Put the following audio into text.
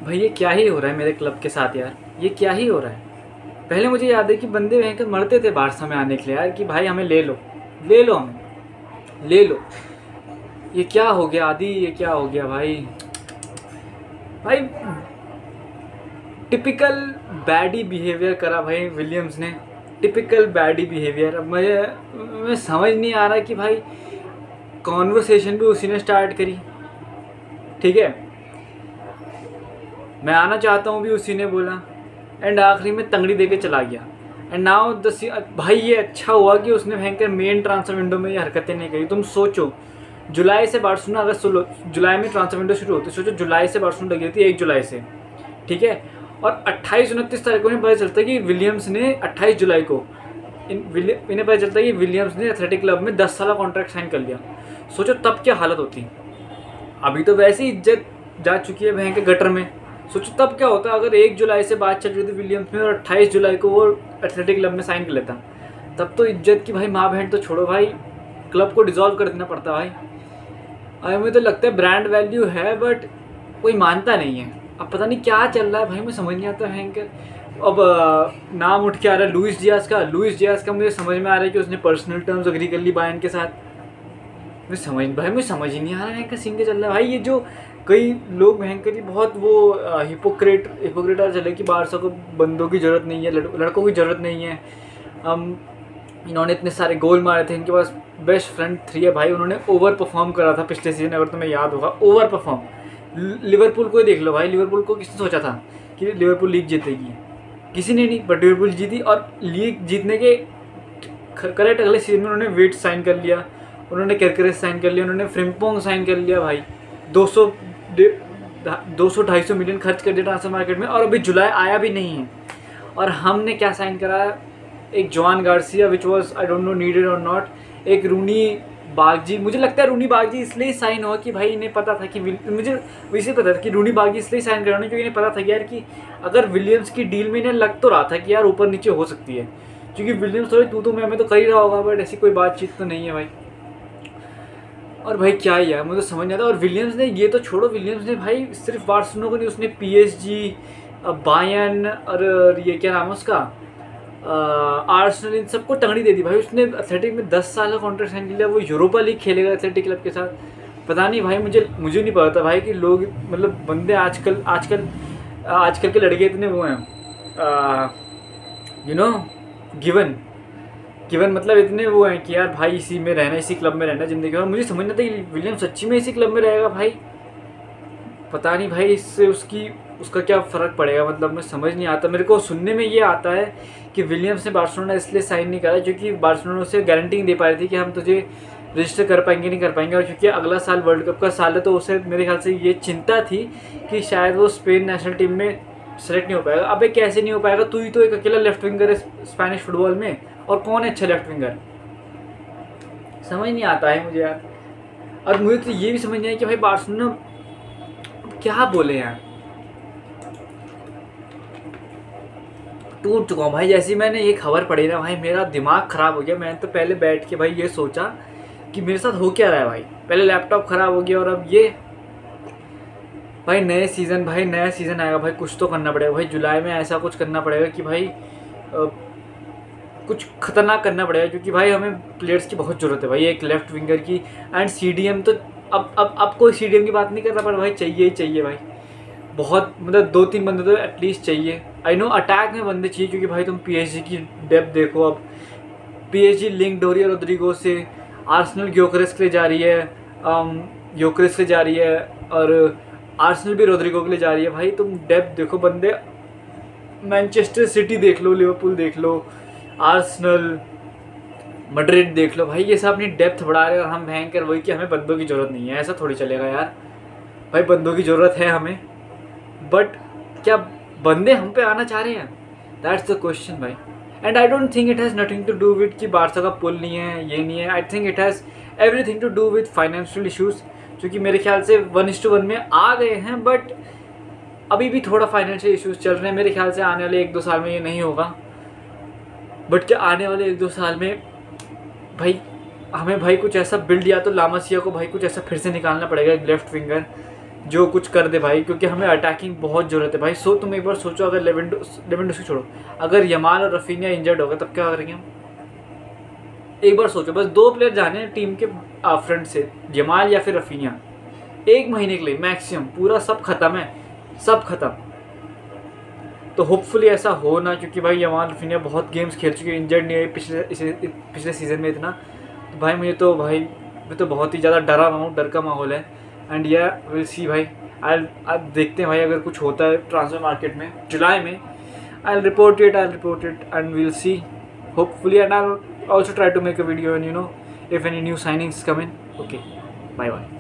भाई ये क्या ही हो रहा है मेरे क्लब के साथ यार, ये क्या ही हो रहा है। पहले मुझे याद है कि बंदे भयंकर मरते थे बारसा में आने के लिए यार, कि भाई हमें ले लो, ले लो, हमें ले लो। ये क्या हो गया आदि, ये क्या हो गया भाई। भाई टिपिकल बैडी बिहेवियर करा भाई विलियम्स ने, टिपिकल बैडी बिहेवियर। अब मैं समझ नहीं आ रहा कि भाई कॉन्वर्सेशन भी उसी ने स्टार्ट करी, ठीक है, मैं आना चाहता हूँ भी उसी ने बोला, एंड आखिरी में तंगड़ी देके चला गया। एंड नाउ भाई ये अच्छा हुआ कि उसने भयंकर मेन ट्रांसफर विंडो में ये हरकतें नहीं करी। तुम सोचो जुलाई से बार्सिलोना, अगर जुलाई में ट्रांसफर विंडो शुरू होती, सोचो जुलाई से बार्सिलोना लगी थी 1 जुलाई से, ठीक है, और 28-29 तारीख को इन्हें पता चलता है कि विलियम्स ने 28 जुलाई को इन्हें पता चलता है कि विलियम्स ने एथलेटिक क्लब में 10 साल का कॉन्ट्रैक्ट साइन कर लिया। सोचो तब क्या हालत होती। अभी तो वैसे ही इज्जत जा चुकी है भयंकर गटर में, सोचो तब क्या होता अगर 1 जुलाई से बात चल रही थी विलियम्स में और 28 जुलाई को वो एथलेटिक क्लब में साइन कर लेता। तब तो इज्जत की भाई माँ बहन तो छोड़ो भाई, क्लब को डिसॉल्व कर देना पड़ता भाई। और मुझे तो लगता है ब्रांड वैल्यू है बट कोई मानता नहीं है। अब पता नहीं क्या चल रहा है भाई, मुझे समझ नहीं आता भयंकर। अब नाम उठ के आ रहा है लुइस डियाज का मुझे समझ में आ रहा है कि उसने पर्सनल टर्म्स अग्री कर ली बायर्न के साथ। मुझे समझ ही नहीं आ रहा है क्या सीन के चल रहा है भाई। ये जो कई लोग भयंकर ही बहुत वो हिपोक्रेट चले कि बारसा को बंदों की ज़रूरत नहीं है, लड़कों की ज़रूरत नहीं है। इन्होंने इतने सारे गोल मारे थे, इनके पास बेस्ट फ्रंट 3 है भाई। उन्होंने ओवर परफॉर्म करा था पिछले सीजन, अगर तुम्हें याद होगा, ओवर परफॉर्म। लिवरपूल को ही देख लो भाई, लिवरपूल को किसने सोचा था कि लिवरपूल लीग जीतेगी, किसी ने नहीं, बट लिवरपूल जीती। और लीग जीतने के करेक्ट अगले सीजन में उन्होंने वेट साइन कर लिया, उन्होंने कैरकरेस साइन कर लिया, उन्होंने फ्रिम्पोंग साइन कर लिया भाई। 200-250 मिलियन खर्च कर दिया ट्रांसफर मार्केट में, और अभी जुलाई आया भी नहीं है। और हमने क्या साइन करा, एक John Garcia which was I don't know needed और नॉट, एक रूनी बागजी। मुझे लगता है रूनी बागजी इसलिए साइन हुआ कि भाई इन्हें पता था कि मुझे वैसे पता था कि रूनी बागजी इसलिए साइन कराने क्योंकि इन्हें पता था कि यार कि अगर विलियम्स की डील में इन्हें लग तो रहा था कि यार ऊपर नीचे हो सकती है, क्योंकि विलियम्स थोड़ी तू मैं तो कर ही रहा होगा, बट ऐसी कोई बातचीत तो नहीं है भाई। और भाई क्या ही है, मुझे समझ नहीं आता। और विलियम्स ने, ये तो छोड़ो, विलियम्स ने भाई सिर्फ बार्सिलोना को नहीं, उसने PSG, बायर्न और ये क्या नाम है उसका, आर्सेनल, इन सबको टंगड़ी दे दी भाई। उसने एथलेटिक में 10 साल का कॉन्ट्रैक्ट साइन किया, वो यूरोपा लीग खेलेगा एथलेटिक क्लब के साथ। पता नहीं भाई, मुझे नहीं पता था भाई कि लोग, मतलब बंदे आजकल के लड़के इतने वो हैं, यू नो, गिवन मतलब इतने वो हैं कि यार भाई इसी में रहना, इसी क्लब में रहना ज़िंदगी। और मुझे समझ नहीं आता कि विलियम सच्ची में इसी क्लब में रहेगा भाई। पता नहीं भाई इससे उसका क्या फ़र्क पड़ेगा, मतलब मैं समझ नहीं आता। मेरे को सुनने में ये आता है कि विलियम्स ने बार्सिलोना इसलिए साइन नहीं करा क्योंकि बार्सिलोना उसे गारंटी नहीं दे पा रही थी कि हम तुझे रजिस्टर कर पाएंगे नहीं कर पाएंगे। और क्योंकि अगला साल वर्ल्ड कप का साल है, तो उसे मेरे ख्याल से ये चिंता थी कि शायद वो स्पेन नेशनल टीम में सेलेक्ट नहीं हो पाएगा। अबे कैसे नहीं हो पाएगा, तू ही तो एक अकेला लेफ्ट विंगर है स्पेनिश फुटबॉल में, और कौन है अच्छा लेफ्ट विंगर, समझ नहीं आता है मुझे यार। और मुझे तो ये भी समझ नहीं आया कि भाई बार्सिलोना क्या बोले यार, टूट चुका हूँ भाई। जैसे मैंने ये खबर पढ़ी ना भाई, मेरा दिमाग ख़राब हो गया। मैंने तो पहले बैठ के भाई ये सोचा कि मेरे साथ हो क्या रहा है भाई, पहले लैपटॉप ख़राब हो गया और अब ये भाई नया सीज़न आएगा भाई, कुछ तो करना पड़ेगा भाई। जुलाई में ऐसा कुछ करना पड़ेगा कि भाई कुछ खतरनाक करना पड़ेगा, क्योंकि भाई हमें प्लेयर्स की बहुत ज़रूरत है भाई, एक लेफ्ट विंगर की। एंड CDM तो अब कोई CDM की बात नहीं कर रहा, पर भाई चाहिए ही चाहिए भाई, बहुत, मतलब 2-3 बंदे तो एटलीस्ट चाहिए। आई नो अटैक में बंदे चाहिए, क्योंकि भाई तुम PSG की डेप्थ देखो। अब PSG लिंक्ड हो रही है रोड्रिगो से, आर्सेनल ग्योकरेस के लिए जा रही है, और आर्सेनल भी रोड्रिगो के लिए जा रही है। भाई तुम डेप्थ देखो, बंदे मैनचेस्टर सिटी देख लो, लिवरपूल देख लो, आर्सेनल, मैड्रिड देख लो भाई, ये सब अपनी डेप्थ बढ़ा रहे हैं और हम भयंकर वही कि हमें बंदों की ज़रूरत नहीं है। ऐसा थोड़ी चलेगा यार भाई, बंदों की ज़रूरत है हमें, बट क्या बंदे हम पे आना चाह रहे हैं, दैट्स द क्वेश्चन भाई। And I don't think it has nothing to do with कि बारसा का पुल नहीं है, ये नहीं है। I think it has everything to do with financial issues, क्योंकि मेरे ख्याल से 1:1 में आ गए हैं, बट अभी भी थोड़ा फाइनेंशियल इशूज़ चल रहे हैं। मेरे ख्याल से आने वाले 1-2 साल में ये नहीं होगा, बट क्या आने वाले 1-2 साल में भाई हमें भाई कुछ ऐसा बिल्ड, या तो लामासिया को भाई कुछ ऐसा फिर से निकालना पड़ेगा, एक लेफ्ट विंगर जो कुछ कर दे भाई, क्योंकि हमें अटैकिंग बहुत ज़रूरत है भाई। तुम एक बार सोचो, अगर लेवेंडोस्की छोड़ो, अगर यमाल और रफीनिया इंजर्ड होगा तब क्या करेंगे हम? एक बार सोचो, बस 2 प्लेयर जाने हैं टीम के फ्रंट से, यमाल या फिर रफीनिया, 1 महीने के लिए मैक्सिमम, पूरा सब खत्म है, सब खत्म। तो होपफुली ऐसा हो ना, क्योंकि भाई यमाल रफीनिया बहुत गेम्स खेल चुके हैं, इंजर्ड नहीं है पिछले सीज़न में इतना। तो भाई मैं तो बहुत ही ज़्यादा डरा हुआ हूँ, डर का माहौल है। एंड या विल सी भाई, अब देखते हैं भाई, अगर कुछ होता है ट्रांसफर मार्केट में जुलाई में, I report it and will see hopefully. And I also try to make a video and you know if any new signings come in. Okay, bye bye.